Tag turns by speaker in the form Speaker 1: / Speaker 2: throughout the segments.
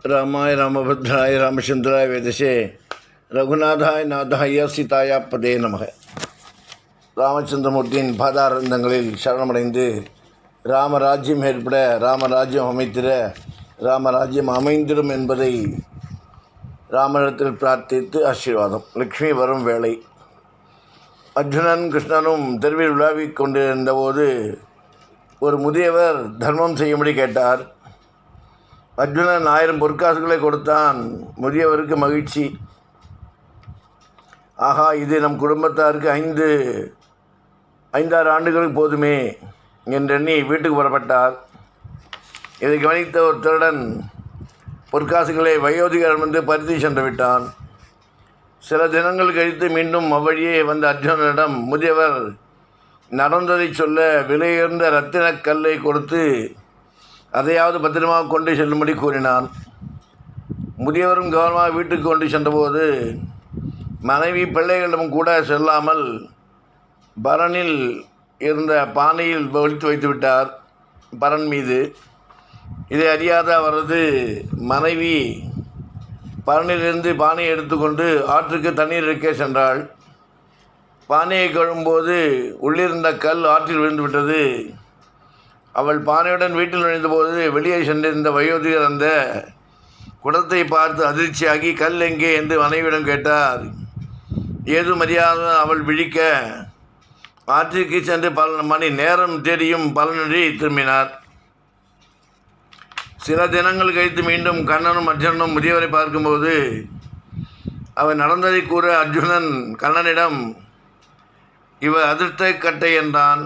Speaker 1: रामाय रामभद्राय रामचंद्राय वेदसे ரகுநாதாய் நாதாய சீதாயா பதே நமக. ராமச்சந்திரமூர்த்தியின் பாதாரந்தங்களில் சரணமடைந்து ராமராஜ்யம் ஏற்பட ராமராஜ்யம் அமைத்திட ராமராஜ்யம் அமைந்திடும் என்பதை ராமனிடத்தில் பிரார்த்தித்து ஆசீர்வாதம். லக்ஷ்மி வரும் வேளை அர்ஜுனன் கிருஷ்ணனும் தெருவில் உலாவிக் கொண்டிருந்தபோது ஒரு முதியவர் தர்மம் செய்யும்படி கேட்டார். அர்ஜுனன் 1000 பொற்காசுகளை கொடுத்தான். முதியவருக்கு மகிழ்ச்சி. ஆகா, இது நம் குடும்பத்தாருக்கு 5-6 ஆண்டுகளுக்கு போதுமே என்றெண்ணி வீட்டுக்கு புறப்பட்டார். இதை கவனித்த ஒரு திருடன் பொற்காசுகளை வயோதிகரிடம் வந்து பறித்து சென்று விட்டான். சில தினங்கள் கழித்து மீண்டும் அவ்வழியே வந்த அர்ஜுனனிடம் முதியவர் நடந்ததை சொல்ல விலையுயர்ந்த இரத்தினக் கல்லை கொடுத்து அதையாவது பத்திரமாக கொண்டு செல்லும்படி கூறினான். முதியவரும் கவனமாக வீட்டுக்கு கொண்டு சென்றபோது மனைவி பிள்ளைகளிடம் கூட செல்லாமல் பரனில் இருந்த பானையில் ஒழித்து வைத்து விட்டார். பரன் மீது இதை அறியாத அவரது மனைவி பரனிலிருந்து பானையை எடுத்துக்கொண்டு ஆற்றுக்கு தண்ணீர் எடுக்க சென்றாள். பானையை கழுவும்போது உள்ளிருந்த கல் ஆற்றில் விழுந்து விட்டது. அவள் பானையுடன் வீட்டில் நுழைந்தபோது வெளியே சென்றிருந்த வயோதிகர் அந்த குடத்தை பார்த்து அதிர்ச்சியாகி கல் எங்கே என்று மனைவியிடம் கேட்டார். ஏதும் அறியாத அவள் விழிக்க ஆற்றிற்கு சென்று பல மணி நேரம் தேடியும் பலனின்றி திரும்பினார். சில தினங்கள் கழித்து மீண்டும் கண்ணனும் அர்ஜுனனும் முதியவரை பார்க்கும்போது அவர் நடந்ததை கூற அர்ஜுனன் கண்ணனிடம், இவர் அதிர்ஷ்ட கட்டை என்றான்.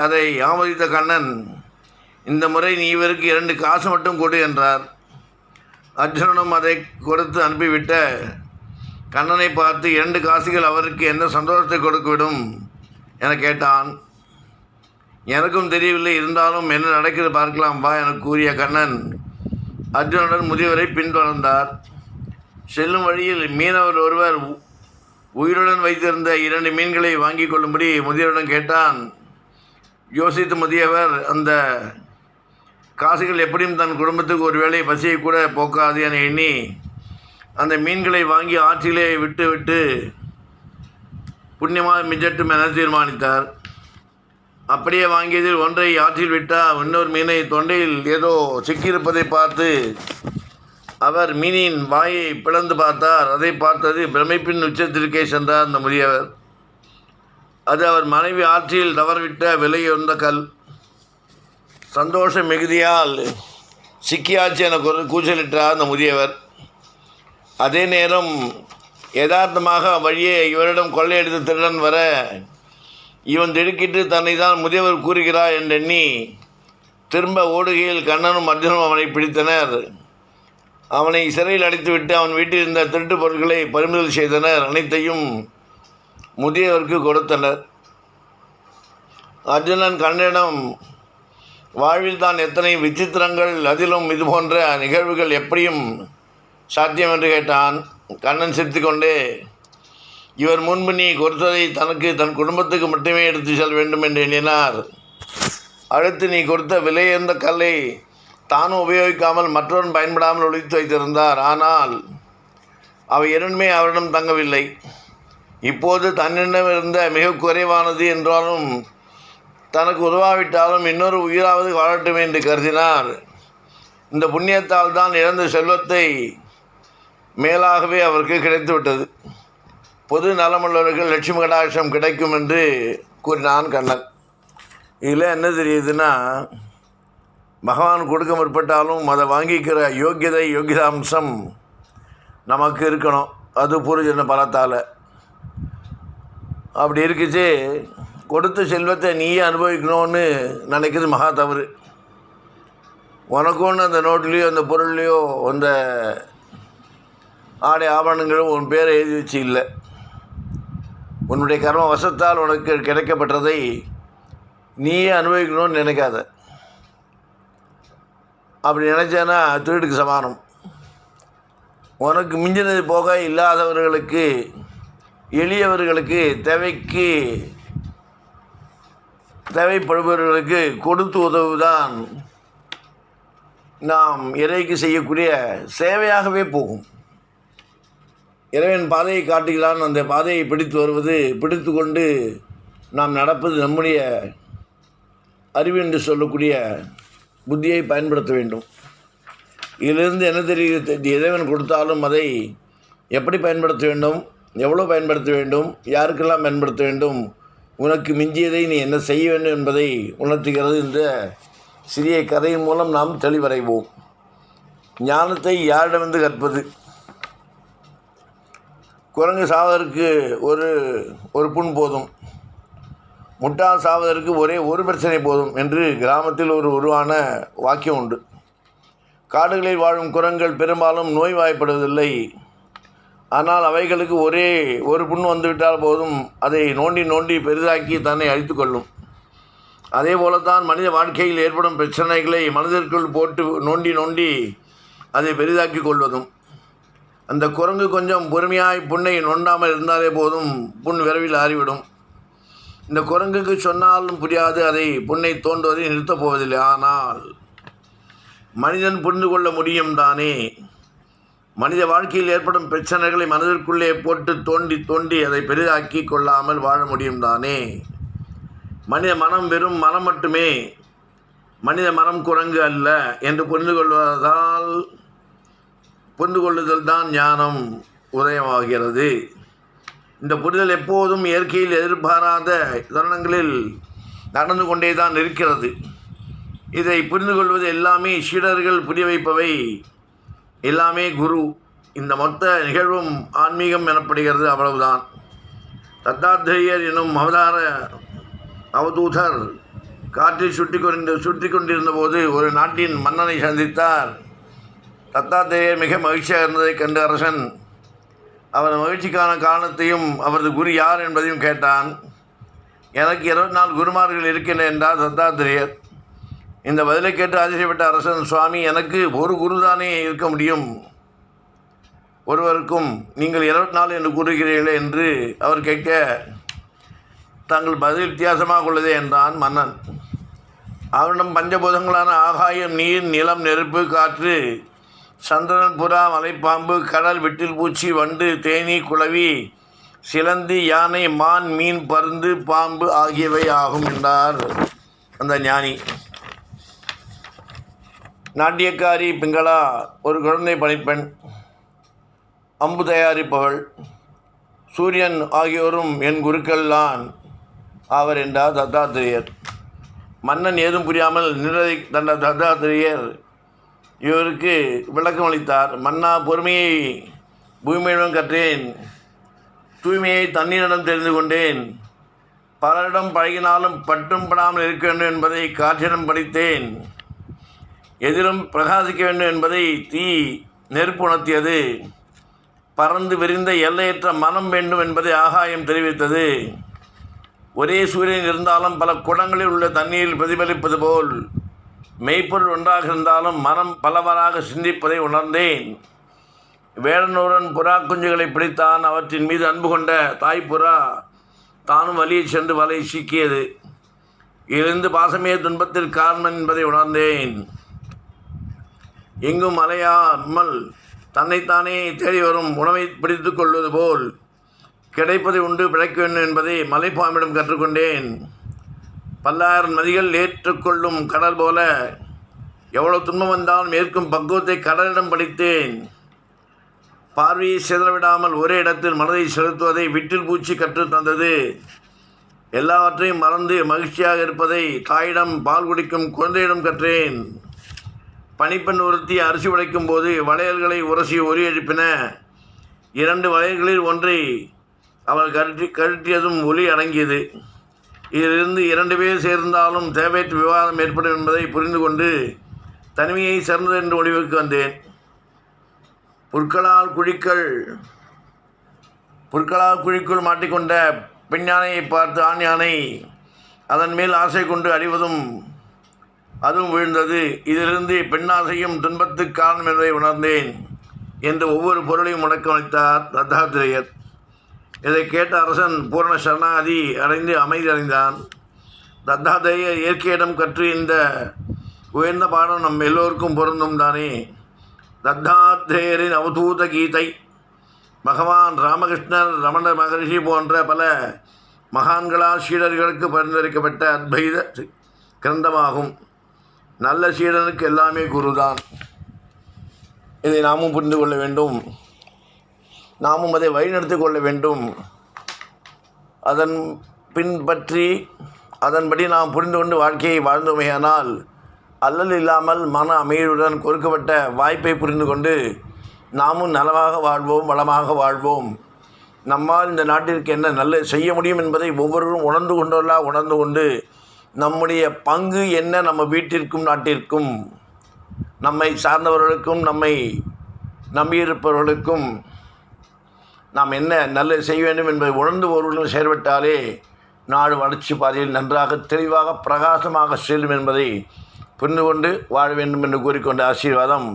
Speaker 1: அதை ஆமோதித்த கண்ணன், இந்த முறை நீ இவருக்கு 2 காசு மட்டும் கொடு என்றார். அர்ஜுனனும் அதை கொடுத்து அனுப்பிவிட்ட கண்ணனை பார்த்து 2 காசுகள் அவருக்கு என்ன சந்தோஷத்தை கொடுக்கிவிடும் என கேட்டான். எனக்கும் தெரியவில்லை, இருந்தாலும் என்ன நடக்கிறது பார்க்கலாம் வா என கூறிய கண்ணன் அர்ஜுனுடன் முதியவரை பின்தொடர்ந்தார். செல்லும் வழியில் மீனவர் ஒருவர் உயிருடன் வைத்திருந்த 2 மீன்களை வாங்கி கொள்ளும்படி முதியவரிடம் கேட்டான். யோசித்த முதியவர், அந்த காசுகள் எப்படியும் தன் குடும்பத்துக்கு ஒரு வேளை பசியை கூட போக்காது என எண்ணி அந்த மீன்களை வாங்கி ஆற்றிலே விட்டு புண்ணியமாக மிஞ்சட்டும் என தீர்மானித்தார். அப்படியே வாங்கியதில் ஒன்றை ஆற்றில் விட்டால் இன்னொரு மீனை தொண்டையில் ஏதோ சிக்கியிருப்பதை பார்த்து அவர் மீனின் வாயை பிளந்து பார்த்தார். அதை பார்த்தது பிரமிப்பின் உச்சத்திற்கே சென்றார் அந்த முதியவர். அது அவர் மனைவி ஆற்றில் தவறவிட்ட விலையுயர்ந்த கல். சந்தோஷ மிகுதியால் சிக்கியாச்சு என கூச்சலிட்டார் அந்த முதியவர். அதே நேரம் யதார்த்தமாக வழியே இவரிடம் கொள்ளையடித்த திருடன் வர இவன் திடுக்கிட்டு தன்னை தான் முதியவர் கூறுகிறார் என்றெண்ணி திரும்ப ஓடுகையில் கண்ணனும் அர்ஜுனும் அவனை பிடித்தனர். அவனை சிறையில் அடைத்துவிட்டு அவன் வீட்டில் இருந்த திருட்டு பொருட்களை பறிமுதல் செய்தனர். அனைத்தையும் முதியவருக்கு கொடுத்தனர். அர்ஜுனன் கண்ணனிடம், வாழ்வில் தான் எத்தனை விசித்திரங்கள், அதிலும் இதுபோன்ற நிகழ்வுகள் எப்படியும் சாத்தியம் என்று கேட்டான். கண்ணன் சிரித்துக்கொண்டே, இவர் முன்பு நீ கொடுத்ததை தன் குடும்பத்துக்கு மட்டுமே எடுத்து செல்ல வேண்டும் என்று எண்ணினார். அடுத்து நீ கொடுத்த விலையுயர்ந்த கல்லை தானும் உபயோகிக்காமல் மற்றவன் பயன்படாமல் ஒழித்து வைத்திருந்தார். ஆனால் அவை இரண்டுமே அவரிடம் தங்கவில்லை. இப்போது தன்னிடம் இருந்த மிக குறைவானது என்றாலும் தனக்கு உதவாவிட்டாலும் இன்னொரு உயிராவது வாழட்டும் என்று கருதினார். இந்த புண்ணியத்தால் தான் இழந்த செல்வத்தை மேலாகவே அவருக்கு கிடைத்துவிட்டது. பொது நலமுள்ளவர்கள் லட்சுமி கடாட்சம் கிடைக்கும் என்று கூறினான் கண்ணன். இதில் என்ன தெரியுதுன்னா, பகவான் கொடுக்க முற்பட்டாலும் அதை வாங்கிக்கிற யோகிதாம்சம் நமக்கு இருக்கணும். அது பூர்வஜன்ம பலத்தால் அப்படி இருக்குச்சு. கொடுத்த செல்வத்தை நீயே அனுபவிக்கணும்னு நினைக்கிறது மகா தவறு. உனக்கு அந்த நோட்லேயோ அந்த பொருள்லேயோ அந்த ஆடை ஆபரணங்களும் உன் பேரை எழுதி வச்சு இல்லை. உன்னுடைய கர்ம வசத்தால் உனக்கு கிடைக்கப்பட்டதை நீயே அனுபவிக்கணும்னு நினைக்காத. அப்படி நினச்சேன்னா திருடுக்கு சமானம். உனக்கு மிஞ்சினது போக இல்லாதவர்களுக்கு, எளியவர்களுக்கு, தேவைப்படுபவர்களுக்கு கொடுத்து உதவுதான் நாம் இறைக்கு செய்யக்கூடிய சேவையாகவே போகும். இறைவன் பாதையை காட்டுகிறான், அந்த பாதையை பிடித்து கொண்டு நாம் நடப்பது நம்முடைய அறிவு என்று சொல்லக்கூடிய புத்தியை பயன்படுத்த வேண்டும். இதிலிருந்து என்ன தெரிகிறது? இறைவன் கொடுத்தாலும் அதை எப்படி பயன்படுத்த வேண்டும், எவ்வளோ பயன்படுத்த வேண்டும், யாருக்கெல்லாம் பயன்படுத்த வேண்டும், உனக்கு மிஞ்சியதை நீ என்ன செய்ய வேண்டும் என்பதை உணர்த்துகிறது இந்த சிறிய கதையின் மூலம் நாம் தெளிவடைவோம். ஞானத்தை யாரிடமிருந்து கற்பது? குரங்கு சாவதற்கு ஒரு புண் போதும், முட்டாள் சாவதற்கு ஒரே ஒரு பிரச்சனை போதும் என்று கிராமத்தில் உருவான வாக்கியம் உண்டு. காடுகளில் வாழும் குரங்குகள் பெரும்பாலும் நோய்வாய்ப்படுவதில்லை. ஆனால் அவைகளுக்கு ஒரே ஒரு புண் வந்துவிட்டால் போதும், அதை நோண்டி பெரிதாக்கி தன்னை அழித்து கொள்ளும். அதே போலத்தான் மனித வாழ்க்கையில் ஏற்படும் பிரச்சனைகளை மனதிற்குள் போட்டு நோண்டி அதை பெரிதாக்கி கொள்வதும். அந்த குரங்கு கொஞ்சம் பொறுமையாய் புண்ணை நோண்டாமல் இருந்தாலே போதும், புண் விரைவில் ஆறிவிடும். இந்த குரங்குக்கு சொன்னாலும் புரியாது, அதை புண்ணை தோண்டுவதை நிறுத்தப் போவதில்லை. ஆனால் மனிதன் புரிந்து கொள்ள முடியும் தானே. மனித வாழ்க்கையில் ஏற்படும் பிரச்சனைகளை மனதிற்குள்ளே போட்டு தோண்டி அதை பெரிதாக்கி கொள்ளாமல் வாழ முடியும் தானே. மனித மனம் வெறும் மனம் மட்டுமே, மனித மனம் குரங்கு அல்ல என்று புரிந்து கொள்ளுதல் தான் ஞானம் உதயமாகிறது. இந்த புரிதல் எப்போதும் இயற்கையில் எதிர்பாராத தருணங்களில் நடந்து கொண்டே தான் இருக்கிறது. இதை புரிந்து கொள்வது எல்லாமே சீடர்கள் புரிய வைப்பவை, எல்லாமே குரு. இந்த மொத்த நிகழ்வும் ஆன்மீகம் எனப்படுகிறது, அவ்வளவுதான். தத்தாத்திரேயர் எனும் அவதூதர் காற்றில் சுற்றி கொண்டிருந்த போது ஒரு நாட்டின் மன்னனை சந்தித்தார். தத்தாத்திரேயர் மிக மகிழ்ச்சியாக இருந்ததைக் கண்டு அரசன் அவர் மகிழ்ச்சிக்கான காரணத்தையும் அவரது குரு யார் என்பதையும் கேட்டான். எனக்கு 24 குருமார்கள் இருக்கின்றன என்றார் தத்தாத்திரேயர். இந்த பதிலை கேட்டு ஆச்சரியப்பட்ட அரசன், சுவாமி, எனக்கு ஒரு குரு தானே இருக்க முடியும், ஒருவருக்கும் நீங்கள் 24 என்று கூறுகிறீர்களே என்று அவர் கேட்க, தாங்கள் பதில் வித்தியாசமாக உள்ளதே என்றான் மன்னன். அவரிடம் பஞ்சபூதங்களான ஆகாயம், நீர், நிலம், நெருப்பு, காற்று, சந்திரன், புறா, மலைப்பாம்பு, கடல், விட்டில் பூச்சி, வண்டு, தேனீ, குளவி, சிலந்தி, யானை, மான், மீன், பருந்து, பாம்பு ஆகியவை ஆகும் என்றார் அந்த ஞானி. நாட்டியக்காரி பிங்களா ஒரு குழந்தை பணிப்பெண், அம்பு தயாரிப்பவள், சூரியன் ஆகியோரும் என் குருக்கள்தான் ஆவர் என்றார் தத்தாத்திரேயர். மன்னன் ஏதும் புரியாமல் நின்றதை கண்ட தத்தாத்திரேயர் இவருக்கு விளக்கம் அளித்தார். மன்னா, பொறுமையை பூமியிடம் கற்றேன், தூய்மையை தண்ணீரிடம் தெரிந்து கொண்டேன், பலரிடம் பழகினாலும் பட்டும் படாமல் இருக்க வேண்டும் என்பதை காற்றிடம் படித்தேன், எதிலும் பிரகாசிக்க வேண்டும் என்பதை தீ நெருப்பு உணர்த்தியது, பறந்து விரிந்த எல்லையற்ற மனம் வேண்டும் என்பதை ஆகாயம் தெரிவித்தது, ஒரே சூரியன் இருந்தாலும் பல குடங்களில் உள்ள தண்ணீரில் பிரதிபலிப்பது போல் மெய்ப்பொருள் ஒன்றாக இருந்தாலும் மனம் பலவராக சிந்திப்பதை உணர்ந்தேன். வேடனூரன் புறா குஞ்சுகளை பிடித்தான். அவற்றின் மீது அன்பு கொண்ட தாய்ப்புறா தானும் வலியை சென்று வலை சிக்கியது. இதிலிருந்து பாசமே துன்பத்திற்கு காரணம் என்பதை உணர்ந்தேன். எங்கும் அலையாமல் தன்னைத்தானே தேடி வரும் உணவை பிடித்து கொள்வது போல் கிடைப்பதை உண்டு பிழைக்க வேண்டும் என்பதை மலைப்பாம்பிடம் கற்றுக்கொண்டேன். பல்லாயிரம் நதிகள் ஏற்றுக்கொள்ளும் கடல் போல எவ்வளவு துன்பம் வந்தாலும் ஏற்கும் பக்குவத்தை கடலிடம் படித்தேன். பார்வையை சிதறவிடாமல் ஒரே இடத்தில் மனதை செலுத்துவதை விட்டில் பூச்சி கற்றுத்தந்தது. எல்லாவற்றையும் மறந்து மகிழ்ச்சியாக இருப்பதை தாயிடம் பால் குடிக்கும் குழந்தையிடம் கற்றேன். பனிப்பெண் ஒருத்தி அரிசி உடைக்கும் போது வளையல்களை உரசி ஒரி எழுப்பின. 2 வளையல்களில் ஒன்றை அவள் கழற்றியதும் ஒலி அடங்கியது. இதிலிருந்து 2 பேர் சேர்ந்தாலும் தேவையற்ற விவாதம் ஏற்படும் என்பதை புரிந்து கொண்டு தனிமையை சிறந்தது என்று முடிவுக்கு வந்தேன். புற்களால் குழிக்குள் மாட்டிக்கொண்ட பெண் யானையை பார்த்து ஆண் யானை அதன் மேல் ஆசை கொண்டு அடிவதும் அதுவும் வீழ்ந்தது. இதிலிருந்து பெண்ணாசையும் துன்பத்துக்கு காரணம் என்பதை உணர்ந்தேன் என்று ஒவ்வொரு பொருளையும் முழக்கமளித்தார் தத்தாத்திரேயர். இதை கேட்ட அரசன் பூரண சரணாகதி அடைந்து அமைதி அடைந்தான். தத்தாத்திரேயர் இயற்கையிடம் கற்று இந்த உயர்ந்த பாடம் நம் எல்லோருக்கும் பொருந்தும் தானே. தத்தாத்ரேயரின் அவதூத கீதை, பகவான் ராமகிருஷ்ணர், ரமண மகரிஷி போன்ற பல மகான்களால் சீடர்களுக்கு பரிந்துரைக்கப்பட்ட அத்வைத கிரந்தமாகும். நல்ல சீடனுக்கு எல்லாமே குருதான். இதை நாமும் புரிந்து கொள்ள வேண்டும். நாமும் அதை வழிநடத்தி கொள்ள வேண்டும். அதன் பின்பற்றி அதன்படி நாம் புரிந்து கொண்டு வாழ்க்கையை வாழ்ந்தோமையானால் அல்லல் இல்லாமல் மன அமைதியுடன் கொடுக்கப்பட்ட வாய்ப்பை புரிந்து கொண்டு நாமும் நலமாக வாழ்வோம், வளமாக வாழ்வோம். நம்மால் இந்த நாட்டிற்கு என்ன நல்லது செய்ய முடியும் என்பதை ஒவ்வொருவரும் உணர்ந்து கொண்டு நம்முடைய பங்கு என்ன, நம்ம வீட்டிற்கும் நாட்டிற்கும் நம்மை சார்ந்தவர்களுக்கும் நம்மை நம்பியிருப்பவர்களுக்கும் நாம் என்ன நல்லது செய்ய வேண்டும் என்பதை உணர்ந்து ஒருவர்களும் செயல்பட்டாலே நாடு வளர்ச்சி பாதையில் நன்றாக தெளிவாக பிரகாசமாக செல்லும் என்பதை புரிந்து கொண்டு வாழ வேண்டும் என்று கூறிக்கொண்ட ஆசீர்வாதம்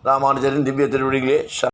Speaker 1: ராமானுஜரின் திவ்ய திருவடிகளே.